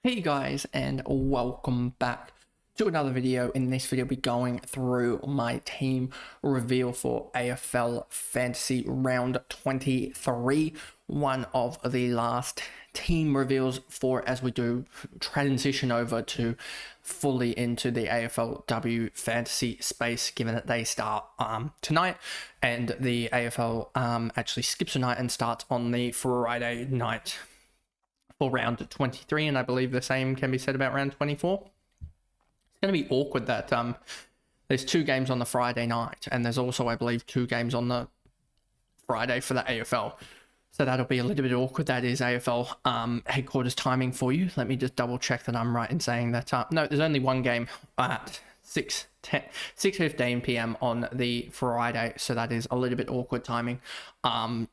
Hey guys, and welcome back to another video. In this video, I'll be going through my team reveal for AFL Fantasy Round 23, one of the last team reveals for as we do transition over to fully into the AFLW fantasy space, given that they start tonight and the AFL actually skips a night and starts on the Friday night for round 23, and I believe the same can be said about round 24. It's going to be awkward that there's two games on the Friday night, and there's also, I believe, two games on the Friday for the AFL. So that'll be a little bit awkward. That is AFL headquarters timing for you. Let me just double check that I'm right in saying that. No, there's only one game at 6:15 p.m. on the Friday, so that is a little bit awkward timing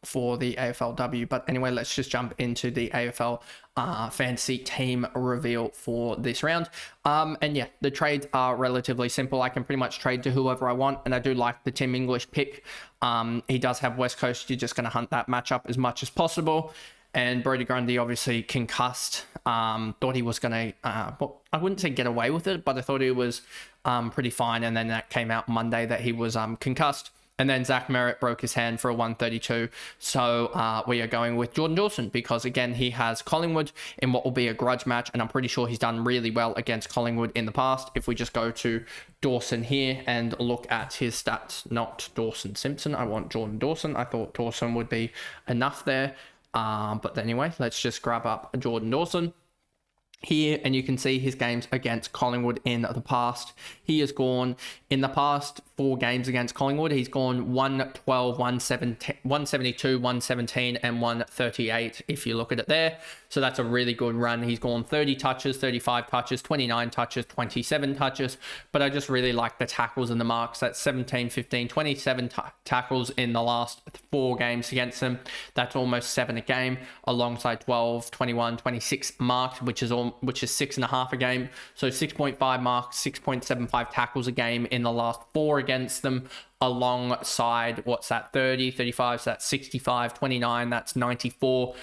for the AFLW. But anyway, let's just jump into the AFL fantasy team reveal for this round. And yeah, the trades are relatively simple. I can pretty much trade to whoever I want, and I do like the Tim English pick. He does have West Coast. You're just going to hunt that matchup as much as possible. And Brody Grundy obviously concussed. Thought he was going to, well, I wouldn't say get away with it, but I thought he was pretty fine. And then that came out Monday that he was concussed. And then Zach Merritt broke his hand for a 132. So we are going with Jordan Dawson because, again, he has Collingwood in what will be a grudge match. And I'm pretty sure he's done really well against Collingwood in the past. If we just go to Dawson here and look at his stats, not Dawson Simpson. I want Jordan Dawson. I thought Dawson would be enough there. But anyway, let's just grab up Jordan Dawson here, and you can see his games against Collingwood in the past. He has gone, in the past 4 games against Collingwood, he's gone 112, 172, 117, and 138, if you look at it there. So that's a really good run. He's gone 30 touches, 35 touches, 29 touches, 27 touches. But I just really like the tackles and the marks. That's 17, 15, 27 tackles in the last 4 games against them. That's almost 7 a game, alongside 12, 21, 26 marks, which is 6.5 a game. So 6.5 marks, 6.75 tackles a game in the last 4 against them, alongside, what's that, 30, 35, so that's 65, 29, that's 94.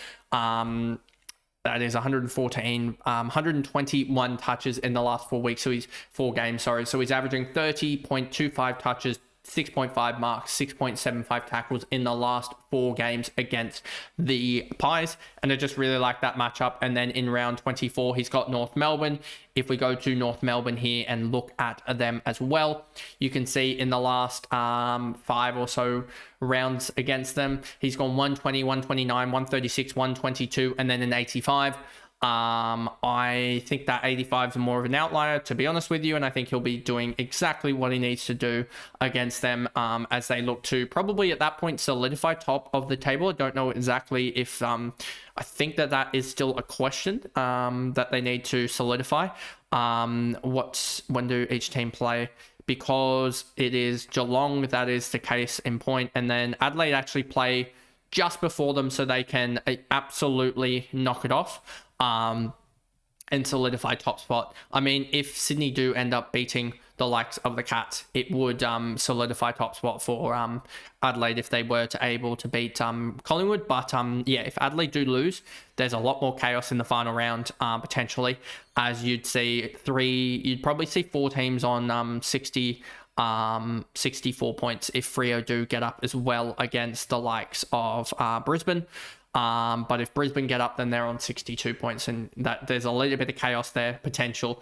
That is 114, 121 touches in the last 4 weeks. So he's 4 games, sorry. So he's averaging 30.25 touches, 6.5 marks, 6.75 tackles in the last 4 games against the Pies. And I just really like that matchup. And then in round 24, he's got North Melbourne. If we go to North Melbourne here and look at them as well, you can see in the last 5 or so rounds against them, he's gone 120, 129, 136, 122, and then an 85. I think that 85 is more of an outlier, to be honest with you, and I think he'll be doing exactly what he needs to do against them as they look to probably at that point solidify top of the table. I don't know exactly if I think that is still a question that they need to solidify. When do each team play? Because it is Geelong, that is the case in point, and then Adelaide actually play just before them, so they can absolutely knock it off and solidify top spot. I mean, if Sydney do end up beating the likes of the Cats, it would solidify top spot for Adelaide if they were able to beat Collingwood. But yeah, if Adelaide do lose, there's a lot more chaos in the final round potentially, as you'd probably see 4 teams on 64 points if Freo do get up as well against the likes of Brisbane. But if Brisbane get up, then they're on 62 points, and that there's a little bit of chaos there potential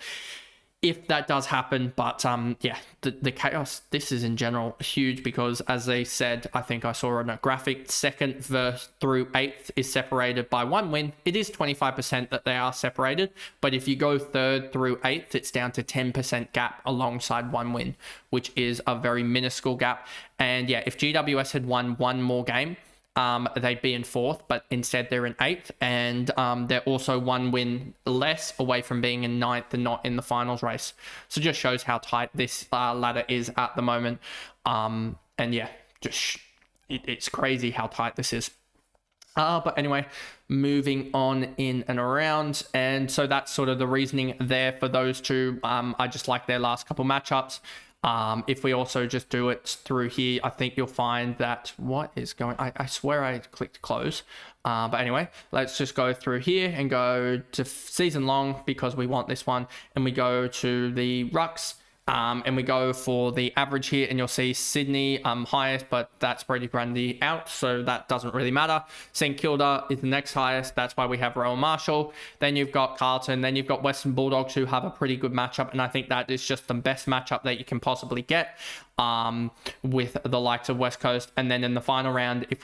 if that does happen. But yeah, the chaos, this is in general huge, because as they said, I think I saw on a graphic, 2nd through 8th is separated by 1 win. It is 25% that they are separated, but if you go 3rd through 8th, it's down to 10% gap alongside 1 win, which is a very minuscule gap. And yeah, if GWS had won 1 more game, they'd be in 4th, but instead they're in 8th, and they're also 1 win less away from being in 9th and not in the finals race. So just shows how tight this ladder is at the moment. And yeah, just it's crazy how tight this is. But anyway, moving on in and around, and so that's sort of the reasoning there for those two. I just like their last couple matchups. If we also just do it through here, I think you'll find that what is going, I swear I clicked close. But anyway, let's just go through here and go to season long because we want this one. And we go to the rucks. And we go for the average here, and you'll see Sydney highest, but that's Brody Grundy out, so that doesn't really matter. St Kilda is the next highest. That's why we have Rowan Marshall. Then you've got Carlton. Then you've got Western Bulldogs, who have a pretty good matchup, and I think that is just the best matchup that you can possibly get with the likes of West Coast. And then in the final round, if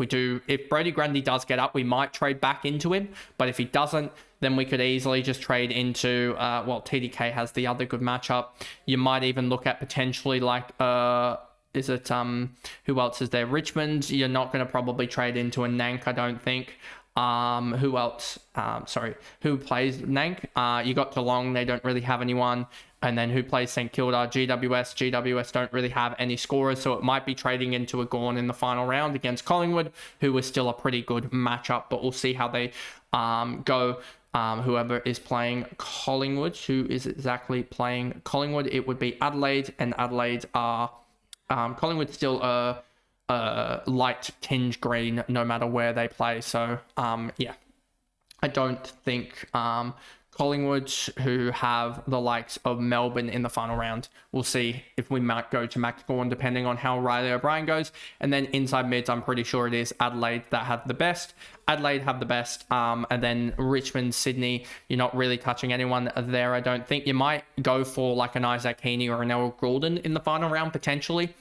Brody Grundy does get up, we might trade back into him, but if he doesn't, then we could easily just trade into, TDK has the other good matchup. You might even look at potentially like, who else is there? Richmond, you're not going to probably trade into a Nank, I don't think. Who else? Who plays Nank? You got Geelong, they don't really have anyone. And then who plays St Kilda? GWS don't really have any scorers, so it might be trading into a Gorn in the final round against Collingwood, who was still a pretty good matchup, but we'll see how they go. Whoever is playing Collingwood, who is exactly playing Collingwood, it would be Adelaide, and Adelaide are Collingwood still a light tinge green no matter where they play. So yeah, I don't think Collingwood, who have the likes of Melbourne in the final round. We'll see if we might go to Max Gawn depending on how Riley O'Brien goes. And then inside mids, I'm pretty sure it is Adelaide that have the best. Adelaide have the best. And then Richmond, Sydney, you're not really touching anyone there, I don't think. You might go for like an Isaac Heaney or an Errol Goulden in the final round, potentially,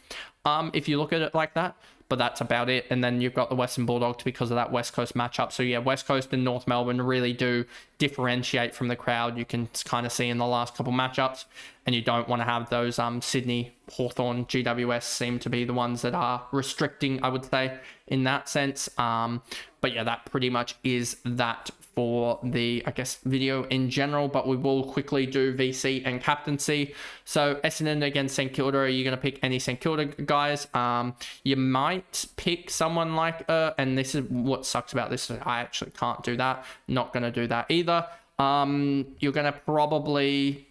if you look at it like that. But that's about it. And then you've got the Western Bulldogs because of that West Coast matchup. So yeah, West Coast and North Melbourne really do differentiate from the crowd. You can kind of see in the last couple matchups, and you don't want to have those Sydney, Hawthorn, GWS seem to be the ones that are restricting, I would say, in that sense. But yeah, that pretty much is that for the, I guess, video in general, but we will quickly do VC and captaincy. So Essendon against St Kilda, are you going to pick any St Kilda guys? You might pick someone like, and this is what sucks about this, I actually can't do that. Not going to do that either. You're going to probably,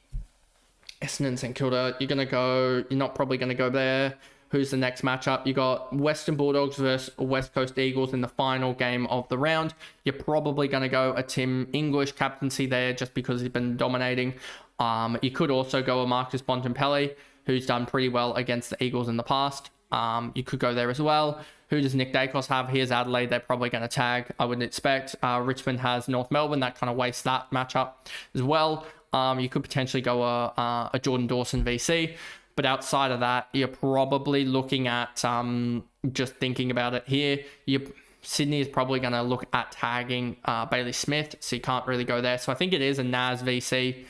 Essendon, St Kilda, you're not probably going to go there. Who's the next matchup? You got Western Bulldogs versus West Coast Eagles in the final game of the round. You're probably going to go a Tim English captaincy there just because he's been dominating. You could also go a Marcus Bontempelli, who's done pretty well against the Eagles in the past. You could go there as well. Who does Nick Dacos have? Here's Adelaide. They're probably going to tag, I wouldn't expect. Richmond has North Melbourne. That kind of wastes that matchup as well. You could potentially go a Jordan Dawson VC. But outside of that, you're probably looking at, just thinking about it here, Sydney is probably going to look at tagging Bailey Smith, so you can't really go there. So I think it is a Naz VC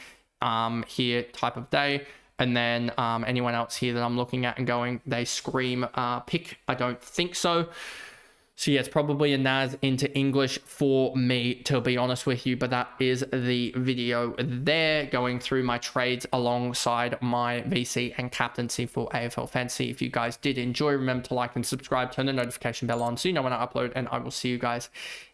here type of day. And then anyone else here that I'm looking at and going, they scream pick. I don't think so. So yeah, it's probably a Naz into English for me, to be honest with you. But that is the video there, going through my trades alongside my VC and captaincy for AFL Fantasy. If you guys did enjoy, remember to like and subscribe, turn the notification bell on so you know when I upload, and I will see you guys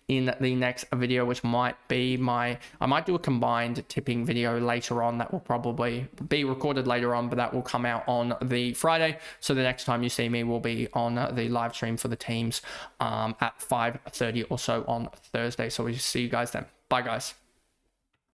in the next video, which might be I might do a combined tipping video later on. That will probably be recorded later on, but that will come out on the Friday. So the next time you see me will be on the live stream for the teams at 5:30 or so on Thursday. So we see you guys then. Bye guys.